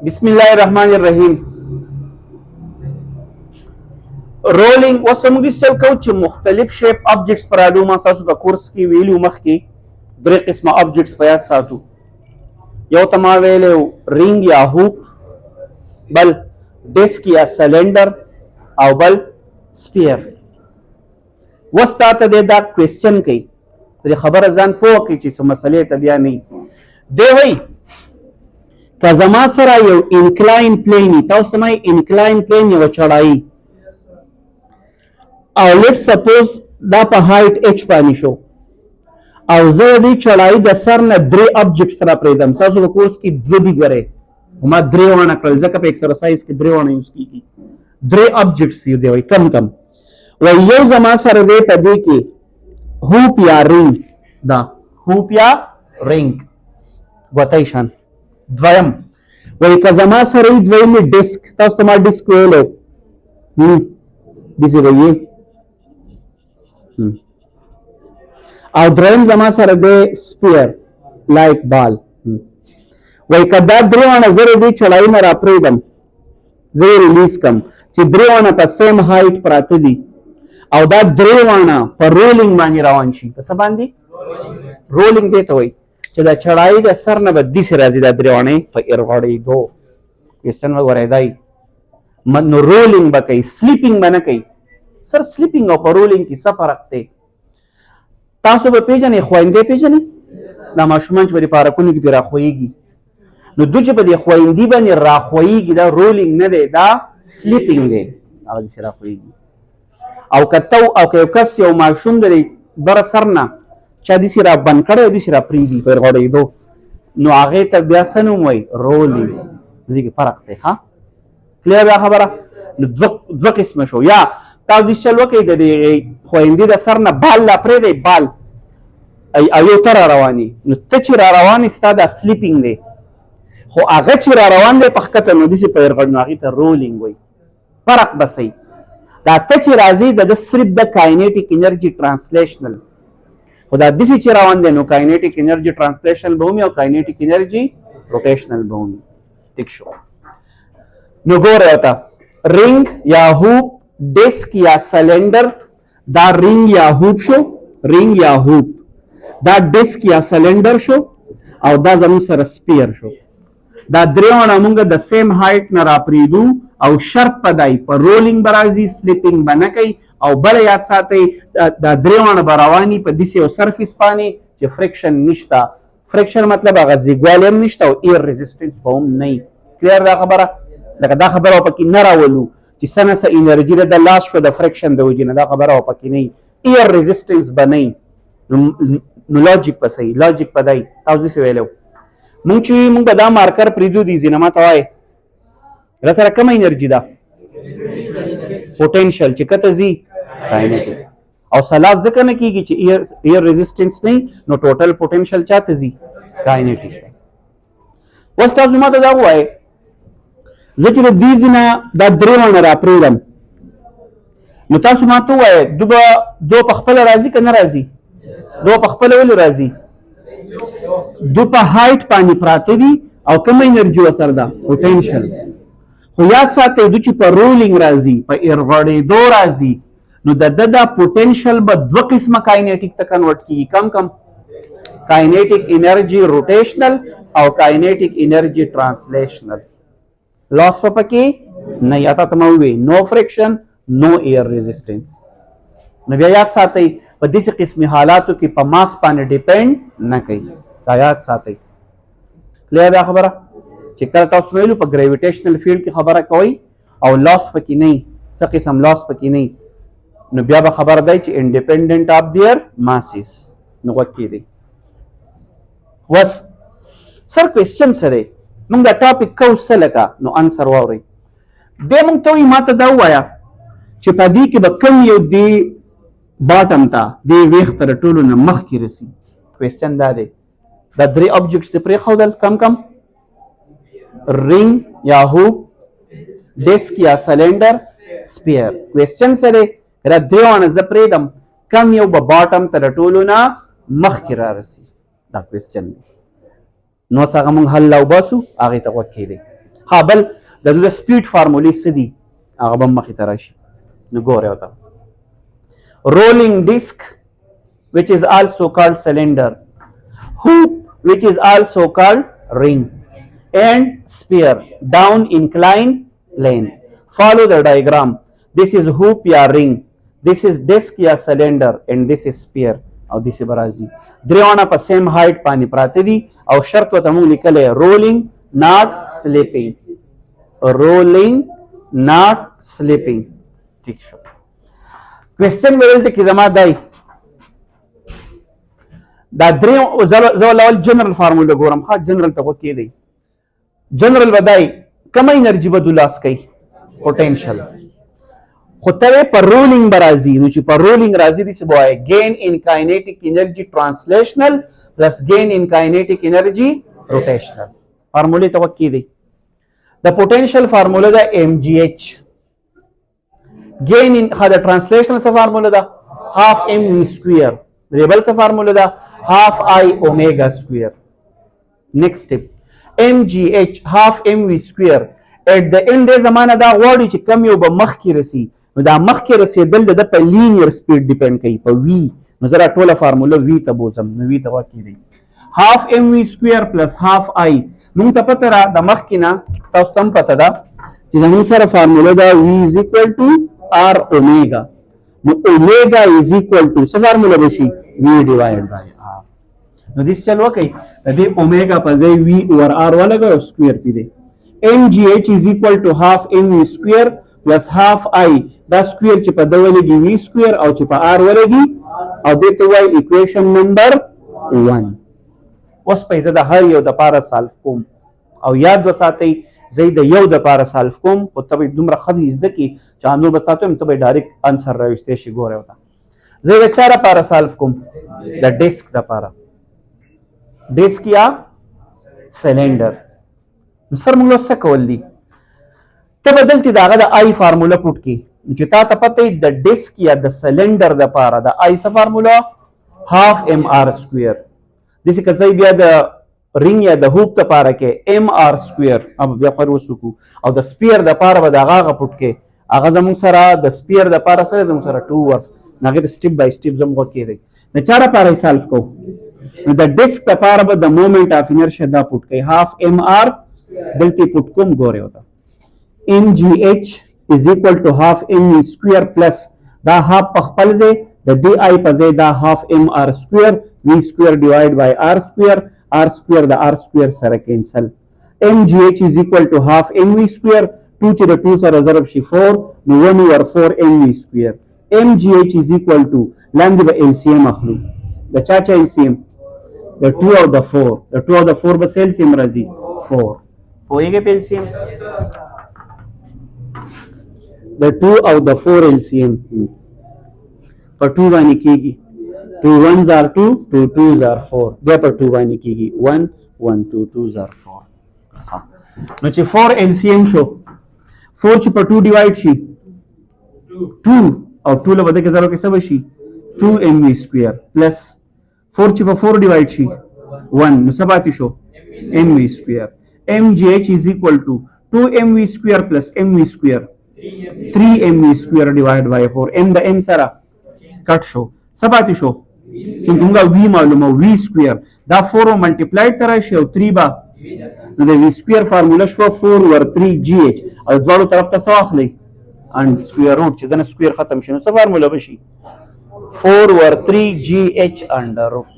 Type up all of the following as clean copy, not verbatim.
بسم الله الرحمن الرحیم. رولینګ اوس موږ څه کوو چې مختلف شیپ آبجیکټس پر اډو ما تاسو په کورس کې ویلو مخکې درې قسمه آبجیکټس په یاد ساتو. یو ته ما ویلو رینګ یا هوپ، بل ډیسک یا سلنډر، او بل سپیر. اوس تا ته دا کوېسچن کوي، پرې خبره ځان پوه کړي چې څه مسلې ته بیا نه دی وایي که زما سره یو انکلاین پلین وي، تاسو ته ما انکلاین پلین یوه چړایي او لیټ سپوز دا په هایټ اچ باندې شو او زه د دې چړایي د سر نه درې آبجیکټس را پرېږدم. ستاسو په کورس کې دوه دي ګورئ، ما درې ونه کړل ځکه په ایکسرسایز کې درې ونه یوز کېږي. درې آبجیکټس دي وایي کم کم وایي یو زما سره دی په دې کې هوپ یا رینګ، دا هوپ یا رینګ ګوتۍ شان. دویم وایي که زما سره وي دویم ډیسک، تاسو ته ما ډیسک ویلی داسې به وي، او دریم زما سره دی سپیر لایک بال. وایي که دا درې واڼه زه د دې چړایي نه را پرېږدم، زه یې ریلیز کړم چې درې واڼه په سیم هایټ پراته دي او دا درې واڼه په رولینګ باندې روان شي. په څه باندې؟ رولینګ دې ته وایي چې دا چړایي د سر نه به داسې راځي دا درې واڼې په ارغړېدو. کوېسچن وګورئ دی نو رولینګ به کوي، سلیپینګ به نه کوي. سر سلیپینګ او په رولینګ کې څه فرق دی؟ تاسو به پیژنئ، خویندې پیژنئ، دا ماشومان چې په دې پارکونو کې پرې راخویږي، نو دوی چې په دې خویندې باندې راخویږي دا رولینګ نه دی، دا سلیپینګ دی، هغه داسې راخویږي. او که یو کس یو ماشوم د بره سر نه چا داسې را بند کړی او داسې را پرېږدي په ارغړېدو، نو هغې ته بیا څه نوم وایي؟ رولینګ. دې کې فرق دی. ښه کلیر دا خبره؟ نو دوه قسمه شو. یا تاسو داسې چل وکړئ د دې خویندې د سر نه بال را پرېږدئ، بال او یو ته را رواني، نو ته چې را روان ستا دا سلیپینګ دی، خو هغه چې را روان دی په ښکته نو داسې په ارغړ، نو هغې ته رولینګ وایي. فرق به صحیح دا ته چې راځي د صرف د کاینیټیک انرژي ټرانسلیشنل، خو دا داسې چې روان دی نو کاینیټیک انرژي ټرانسلیشنل به ومي او کاینیټیک انرژي روټیشنل به ومي. ټیک شو. نو ګوره ورته رینګ یا هوپ، ډیسک یا سلنډر، دا رینګ یا هوپ شو، رینګ یا هوپ، دا ډیسک یا سلنډر شو، او دا زموږ سره سپیر شو. دا درې واڼه موږ د سیم هایټ نه را پرېږدو او شرط په دی په رولینګ به راځي، سلیپینګ به نه کوي. او بله یاد ساتئ دا درې واڼه به رواني په داسې یو سرفیس باندې چې فریکشن نشته. فریکشن مطلب هغه زیږوالی هم نشته او ایر ریزسټنس به هم نه وي. کلیر دا خبره؟ لکه دا خبره به پکې نه راولو چې څه نه څه انرژي ده د لاس شو د فریکشن د وجې نه، دا خبره به پکې نه وي. ایر ریزسټنس به نه وي. نو لاجیک به صحیح، لاجیک به دی تاسو داسې ویلی مونږ چې مونږ به دا مارکر پرېږدو دي ځینه ما ته وایې را سره کومه انرژي ده؟ پوټینشل. چې کته ځي کاینیټیک. او سلاس ځکه نه کېږي چې ایر ریزسټنس نه نو ټوټل پوټینشل چاته ځي؟ کاینیټیک. اوس تاسو ما ته دا ووایئ زه چې د دې ځای نه دا درې واڼه را پرېږدم نو تاسو ما ته ووایئ دو په خپله راځي که نه راځي؟ دو په خپله ولې راځي؟ دو په هایټ باندې پراته دي او کومه انرژي ورسره ده؟ پوټینشل. خو یاد ساتئ دوی چې په رولینګ راځي، په ارغړېدو راځي، نو د ده دا پوټینشل به دوه قسمه کاینیټیک ته کنورټ کېږي. کم کم کاینیټیک انرژي روټیشنل او کاینیټیک انرژي ټرانسلیشنل. لاس په پکې نه. یا ته ما ووایي نو فریکشن نو ایر ریزسټنس. نو بیا یاد ساتئ په داسې قسمي حالاتو کې په ماس باندې ډیپینډ نه کوي. دا یاد ساتئ. کلیر دا خبره؟ چې کله تاسو ویلو په ګریویټیشنل فیلډ کې خبره کوئ او لاس پکې نه وي، څه قسم لاس پکې نه وي، نو بیا به خبره دی چې انډیپینډنټ آف دیر ماسز. نو غوږ کېدئ. بس سر کوېسچن څه دی؟ موږ دا ټاپک کوو څه لکه نو انسر واورئ. بیا موږ ته وایي ما ته دا ووایه چې په دې کې به کوم یو دې باټم ته دې ویښ ته د ټولو نه مخکې رسي. کوېسچن دا دی دا درې آبجیکټس یې پرېښودل کم کم رینګ یا هوپ، ډیسک یا سلنډر، سپیر. کوېسچن څه دی؟ دا درې واڼه زه پرېږدم کم یو به باټم ته د ټولو نه مخکې را رسي. دا کوېسچن دی. نو اوس هغه موږ حل راوباسو، هغې ته غوږ کېدئ. ها بل د سپیډ فارمولې څه دي هغه به مخې ته راشي. نو ګورئ ورته rolling disc which is also called cylinder, hoop which is also called ring, and sphere down inclined plane. Follow the diagram. This is hoop ya ring, this is disc ya cylinder, and this is sphere او this is برازي. دریونه په same height باندې پراته دي او شرط ته موږ لیکلی rolling not slipping, rolling not slipping. ٹھیک شو. کوېسچن مې دلته کې زما دی دا درې زه اول جنرال فارموله ګورم. ښه جنرال ته وکې دی جنرال به دی کومه انرژي به دولاس کوي پوټینشل خو ته په رولینګ به راځي. نو چې په رولینګ راځي داسې به وایي gain in kinetic energy translational plus gain in kinetic energy rotational. فارمولې ته وکې دی د پوټینشل فارموله ده mgh, gain in the translational څه فارموله ده half mv square, ریبل څه فارموله ده half I omega square. next step mgh half mv square at the end زمانه دا غواړي چې کم یو به مخکې رسي. نو دا مخکې رسېدل د په لینیر سپیډ ډیپینډ کوي په وی. نو زه دا ټوله فارموله وی ته بوځم. نو وی ته واقع دی half mv square plus half I. موږ ته پته را د مخکې نه تاسو ته هم پته ده چې زموږ سره فارموله ده v is equal to r omega. نو omega is equal to څه فارموله به شي v divided by r. نو دې چل وکړئ د دې اومیګا په ځای v over r ولګوئ او سکویر پې دی. mgh is equal to half mv square plus half I. دا سکویر چې په ده ولګي v سکویر او چې په r ولګي او دې ته وایي equation number 1. اوس په زه د هر یو دپاره سالف کوم او یاد وساتئ زه د یو دپاره سالف کوم خو ته به دومره ښه دې زده کړي چې نور به تا ته وایم ته به ډایرکټ انسر راویستی شي. ګورئ ورته زه د چا دپاره سالف کوم د ډیسک دپاره. ډیسک یا سلنډر. نو سر موږ اوس څه کول دي ته به دلته د هغه د آی فارموله پوټ کړي چې تا ته پته وي د ډیسک یا د سلنډر دپاره د آی څه فارموله half mr square. داسې که زه بیا د رینګ یا د هوپ دپاره کې mr square अब بیا خو وسوکو او د سپیر دپاره به د هغه پوټ کې هغه زموږ سره د سپیر دپاره سره زموږ سره 2 ورس هغې ته سټپ بای سټپ زموږ کېدی. د چا دپاره یې سالف کوو نو د ډیسک دپاره به د مومنټ اف انرشیا دا پوټ کوي half mr دلته پوټ کوم. ګورئ ورته mgh is equal to half mv square plus دا half په خپل ځای د دی آی په ځای دا half mr square v square divided by r square د r square سره کینسل. mgh is equal to half mv square 2 چې د 2 سره ضرب شي 4 نو 1 over 4 mv square. mgh is equal to لاندې به LCM اخلو د چا LCM د 2 او د 4 د 2 او د 4 بس LCM راځي 4. پوهېږئ په LCM د 2 او د 4 LCM په 2 باندې کېږي 2 1s are 2 2 2s are 4 بیا په 2 باندې کېږي 1 1 2 2s are 4. نو چې 4 LCM شو 4 چې په 2 ډیوایډ شي 2 او 2 له بده کې زرو کې څه به شي 2 mv square plus 4 چې په 4 ډیوایډ شي 1 نو څه پاتې شو mv square. mgh is equal to 2 mv square plus mv square 3 mv square divided by 4 m د m سره کټ شو څه پاتې شو چې موږ v معلومه v square دا 4 ملټیپلایډ ته راشي او 3 به نو د v square فارموله شوه 4 over 3 gh او دواړو طرف ته څه واخلئ and square root چې دنه square ختم شي نو څه فارموله به شي 4 over 3 gh under root.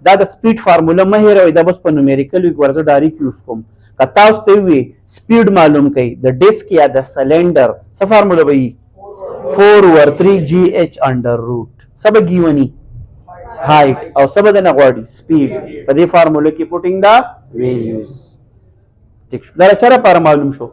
دا د سپیډ فارموله مه هېروئ دا بس په نومیریکل وي ورته ډایرکټ یوز کوم. که تاسو ته وي سپیډ معلوم کوي د ډیسک یا د سلنډر څه فارموله به وي 4 over 3 gh under root. څه به ګیوني هایټ او څه به دنه غواړي سپیډ په دې فارموله کې پوټینګ دا ویلیوز. ټیک شو دا د چا لپاره معلوم شو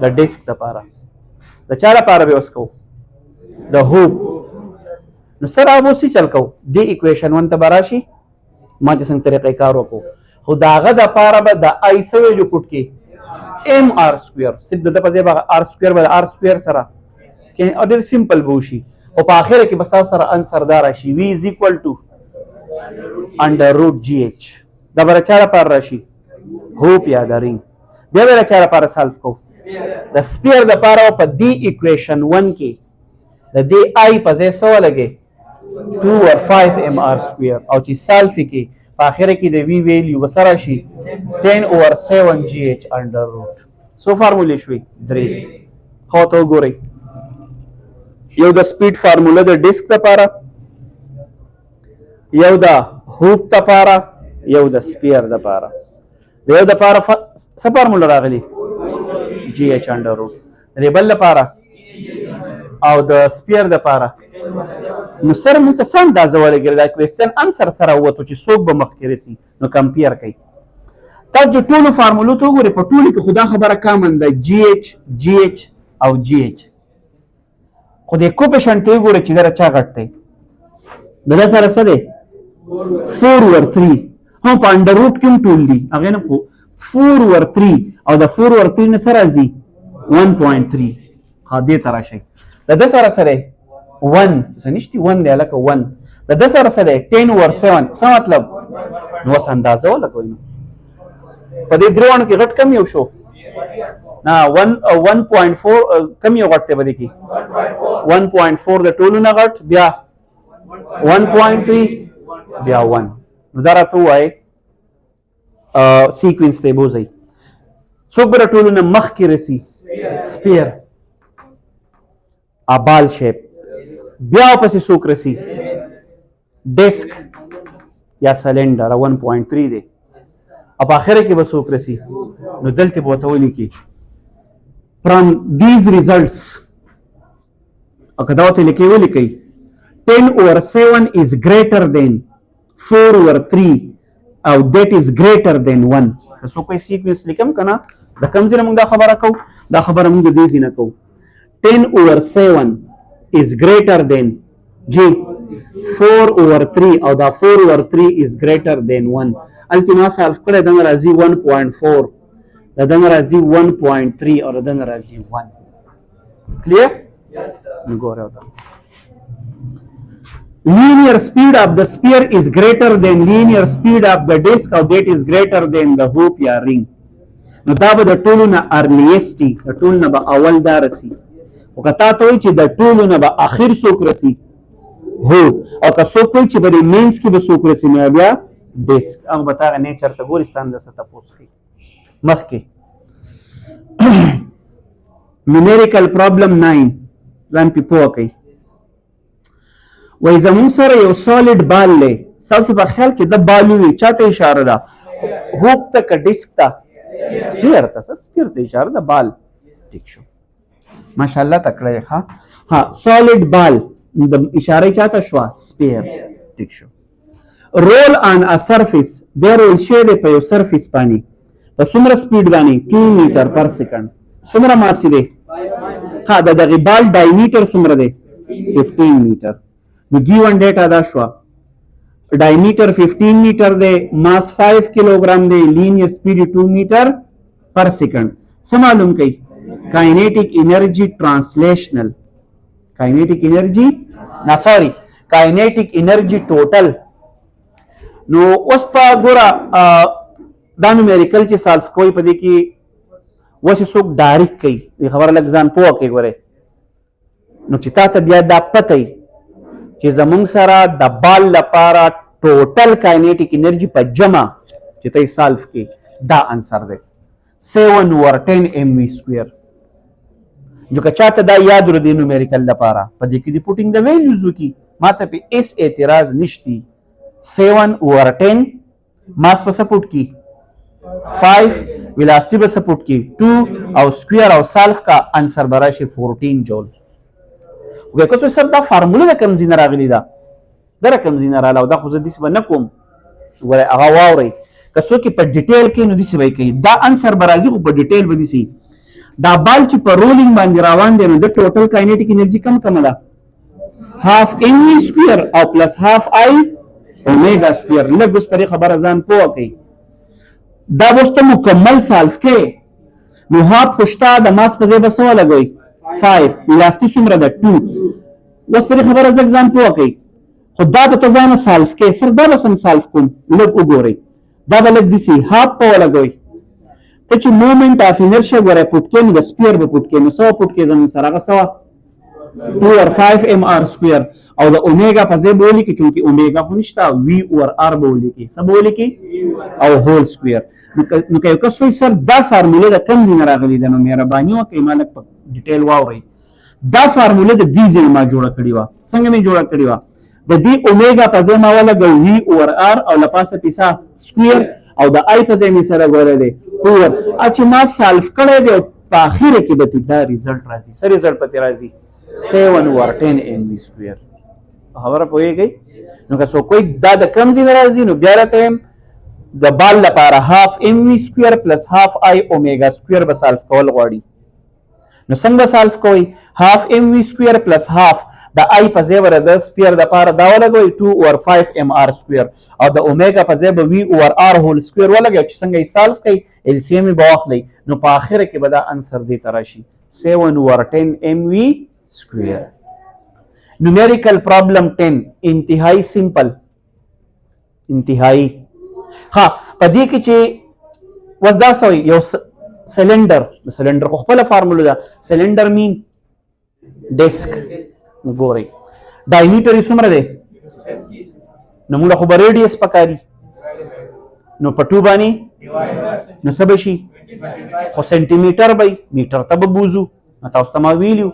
د ډیسک دپاره. د چا لپاره به اوس کوو د هوپ. نو سر अब اوس چل کوو دې اکویشن 1 ته به راشي ما چې څنګه طریقې کار وکړو خو د هغه دپاره به د آی څه ویلیو پوټ کړي mr square صرف د ده په ځای به r square به د r square سره او ډېر سمپل به وشي او په آخره کې به ستاسو سره انسر دا راشي v is equal to under root gh. دا به د چا لپاره راشي هوپ یا د رینګ. بیا به چا لپاره سالف کو د سپیر لپاره په دی ایکویشن 1 کې د دی آی په ځای څه ولګي 2 or 5 mr سکویر او چې سالف کې په اخره کې د وی ویلیو وسره شي 10 over 7 gh انډر روټ سو فارمولې شوي 3 خو ته وګورئ یو د سپیډ فارموله د ډیسک لپاره یو د هوپ لپاره یو د سپیر لپاره د یو لپاره څه فارموله راغلي gh انډر روټ د بل لپاره او د سپیر لپاره نو سره موږ ته څه اندازه ولګېږي دا کوېسچن انسر سره ووتو چې څوک به مخکې رسي نو کمپیر کوي تاسو ټولو فارمولو ته وګورئ په ټولو کې خو دا خبره کامن ده GH او GH خو د کوپیشنټ ته وګورئ چې دا چا غټ دی د ده سره څه دی 4 over 3 هم په انډر روټ کې هم ټول دي هغې نه خو 4 over 3 او د 4 over 3 نه څه راځي 1.3 ها دې ته راشئ د ده سره سره 1 څه نشتی 1 دی هلکه 1 د ده سره سره 10 over 7 څه مطلب نو اوس اندازه ولګوئ نو په دې درېواڼو کې غټ کم یو شو نه 1.4 کم یو غټ دی په دې کې 1.4 د ټولو نه غټ بیا 1.3 بیا 1 نو دا راته ووایئ سیکوینس ته یې بوځئ څوک به د ټولو نه مخکې رسي سپیر بال شیپ بیا پسې څوک رسي ډیسک یا سلنډر 1.3 دی او په اخره کې به څوک رسي نو دلته به ورته ولیکي فرام دیز ریزلټس او که دا ورته لیکئ ولیکئ 10 over 7 is greater than 4 over 3 او that is greater than 1 که څوک یې سیکوینس لیکم که نه د کوم ځای نه موږ دا خبره کوو دا خبره موږ د دې ځای نه کوو 10 over 7 is greater than G 4 over 3 او دا 4 over 3 is greater than 1 التما صرف کړه دغه راځي 1.4 دا دغه راځي 1.3 او دغه راځي 1 clear yes sir نو ګوره دا linear speed of the sphere is greater than linear speed of the disk or that is greater than the hoop یا ring نو دا به د ټولو نه earliest د ټولو نه به اول دا رسي او که تا ته وایي چې د ټولو نه به اخر څوک رسي هو او که څوک وایي چې به د مینس کې به څوک رسي نو بیا ډیسک هغه به تا هغه نیچر ته ګوري ستا اندازه تپوس کوي مخکې numerical problem 9 ځان پې پوه کوئ وایي زموږ سره یو سالډ بال دی ستاسو په خیال کې د بال وي چا ته اشاره ده هوپ ته که ډیسک ته سپیر ته سر سپیر ته اشاره ده بال ټیک شو ماشاءالله تکړه ښه ها سالډ بال د اشاره چاته شوه سپیر ټیک شو رول آن ا سرفیس دی رول شوی دی په یو سرفیس باندې په څومره سپیډ باندې 2 میټر پر سیکنډ څومره ماسي دی ها د دغې بال ډایمیټر څومره دی 15 میټر نو ګیون ډیټا دا شوه ډایمیټر 15 میټر دی ماس 5 کیلوګرام دی لینیر سپیډ 2 میټر پر سیکنډ څه معلوم کوي kinetic energy translational kinetic energy na sorry kinetic energy total نو اوس په ګوره دا نومیریکل چې سالف کوي په دې کې اوس څوک ډایرکټ کوي دې خبره لږ ځان پوه کړئ ګورئ نو چې تا ته بیا دا پته وي چې زموږ سره د بال لپاره ټوټل کاینیټیک انرژي په جمع چې ته یې سالف کړي دا انسر دی 7 over 10 mv سکویر جو که چاته دا یاد ورو دی نومیریکل لپاره په دې کې دی پوټینګ د ویلیوز وکي ما ته په اس اعتراض نشتی 7 over 10 ماس په سپورټ کی 5 ویلاسټي په سپورټ کی 2 او سکویر او سالف کا انسر براشي 14 جول وګورئ کوڅه سر دا فارموله د کوم ځای نه راغلی دا د کوم ځای نه رااله دا خو زه داسې به نه کوم وګورئ هغه واورئ که څوک په ډیټیل کې نو داسې به یې کوي دا انسر به راځي خو په ډیټیل به داسې دا بال چې په رولینګ باندې روان دی نو د ټوټل کاینیټیک انرژي کم ده هاف mv سکویر او پلس هاف آی اومیګا سکویر لږ اوس پرې خبره ځان پوه کوئ دا به اوس ته مکمل سالف کې نو هاف خو شته د ماس په ځای به څه ولګوئ 5 ویلاسټي څومره ده 2 اوس پرې خبره لږ ځان پوه کوئ خو دا به ته ځانه سالف کې سر دا به سم سالف کوم لږ وګورئ دا به لږ داسې هاف په ولګوئ ته چې مومنت اف انرشیا غره پټ کې نو د سپیر به پټ کې نو سو پټ کې زموږ سره هغه سوا 2 اور 5 ام ار سکوير او د اومیگا په ځای بولی کې چونکی اومیگا خو نشته وی اور ار بولی کې څه بولی کې او هول سکوير نو که یو کس وایي سر دا فارموله د کوم ځای نه راغلې ده نو مهرباني وکړئ ما لږ په ډیټیل واورئ دا فارموله د دې ځای ما جوړه کړې وه څنګه مې جوړه کړې وه د دې اومیگا په ځای ما ولګو وی اور ار او له پاسه پیسه سکوير او د آی په ځای مې سره ګوره دی اور چې ما سالف کړی دی په اخره کې به دا ریزلټ راځي څه ریزلټ پکې راځي 7 over 10 mv سکوير خبره پوهیږئ نو که څوک کوئی دا د کم ځای نه راځي نو بیا راته وایم د بال لپاره هاف mv سکوير پلس هاف آی اومیگا سکوير به سالف کول غواړي نو څنګه سالف کوئ هاف mv سکوير پلس هاف د آی په ځای ور د سپیر د لپاره دا ولګوئ 2 over 5 mr سکوير او د اومیگا په ځای به وی over r هول سکوير ولګوئ چې څنګه یې سالف کوي ال سی ام به واخلئ نو په اخره کې به دا انسر دې ته راشي 7 over 10 mv سکوير numerical problem 10 انتهایی سمپل انتهایی ها پدې کې چې وسدا سوی یو سلندر خو خپل فارموله ده سلندر مین ډیسک ګورئ ډایمیټر یې څومره دی نو موږ خو به ریډیس پکاري نو په 2 باندې نو څه به شي خو سنټیمیټر به میټر ته به بوزو تاسو ته ما ویلو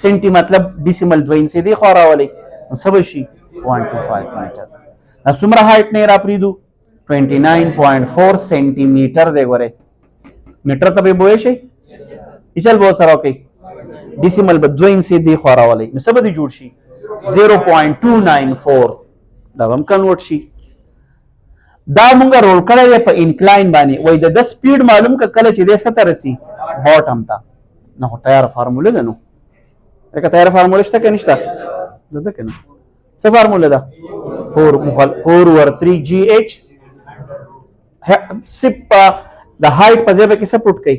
سنټي مطلب ډیسیمل دوین سي دی خو راولي نو څه به شي 125 میټر نو څومره هایټ نه را پریدو 29.4 سنټیمیټر دی ګوره میټر ته به بوې شي چل به سره کوي ډیسیمل به دوین سي دی خو راولي نو څه به جوړ شي 0.294 دا هم کنورټ شي دا مونږ رول کړی په انکلاین باندې وای د سپیډ معلوم کله چې د 70 رسی باټم ته نو تیار فارموله ده نو لکه تیار فارموله شته که نشته ده که نه څه فارموله ده 4 over 3 GH سپ د هایټ په ځای کې څه پټ کوي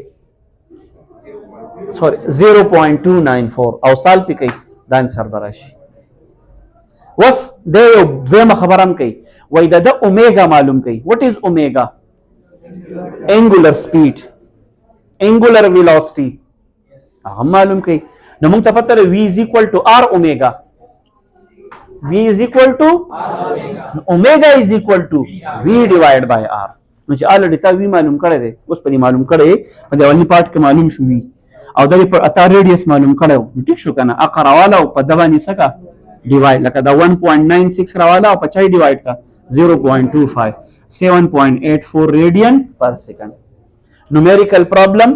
سوري 0.294 او سال پې کوي دا انسر به راشي اوس د یو دویمه خبره هم کوي وای د اومیگا معلوم کوي وټ از اومیگا انګولر سپیډ انګولر ویلوسټي هغه معلوم کوي نو موږ ته پته ده v is equal to r omega v is equal to omega is equal to v divided by r نو چې already تا v معلوم کړی دی اوس په دې معلوم کړی په دې اولني پارت کې معلوم شو v او د په اتا ریډیس معلوم کړو ټیک شو کنه اقرا والا او په دوا نه سکا ډیوایډ لکه دا 1.96 راواله او په چای ډیوایډ کا 0.25 7.84 radian per second numerical problem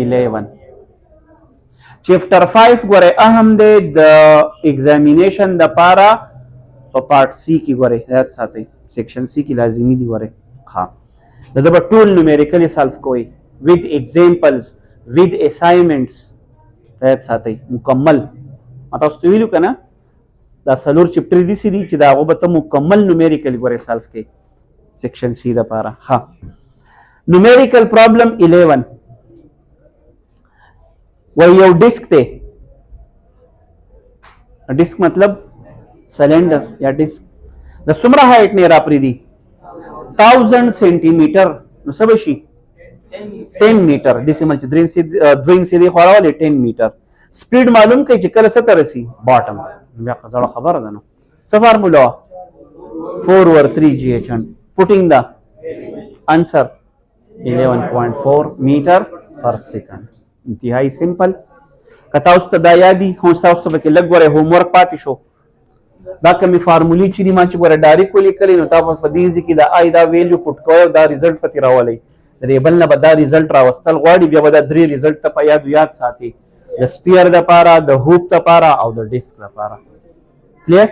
11 چپټر 5 ګوره اهم دی د ایگزامینیشن د پارا په پارت سی کې ګوره یاد ساتئ سیکشن سی کې لازمی دی ګوره ها دا به ټول نومیریکل سالف کوئ with examples with assignments یاد ساتئ مکمل تاسو ته ویلو کنه دا سلور چپټر دي سری چې دا هغه به ته مکمل نومیریکل ګوره سالف کې سیکشن سی د پارا ها نومیریکل پرابلم 11 و یو ډیسک ته ډیسک مطلب سلندر یا ډیسک د څومره هایټ نه را پری دی 1000 سنټیمیټر نو څه بشي 10 میټر ډیسیمل چې درین سي دی خورواله 10 میټر سپیډ معلوم کوي چې کله 70 رسی باټم بیا قزړه خبره ده نو څه فارمولا 4 over 3 GH putting the answer 11.4 meter per second انتهایی سمپل کته اوس ته دا یادي هو تاسو ته کې لګ وره هوم ورک پاتې شو دا کومې فارمولې چې ما چې ګوره ډایرکټ ولیکلې نو تاسو په دې ځکه دا آی دا ویلیو پټ کوو دا ریزلټ پتی راولي ریبل نه به دا ریزلټ راوستل غواړي بیا به دا درې ریزلټ ته په یاد ساتي د سپیر د پاره د هوپ د پاره او د ډیسک د پاره کلیئر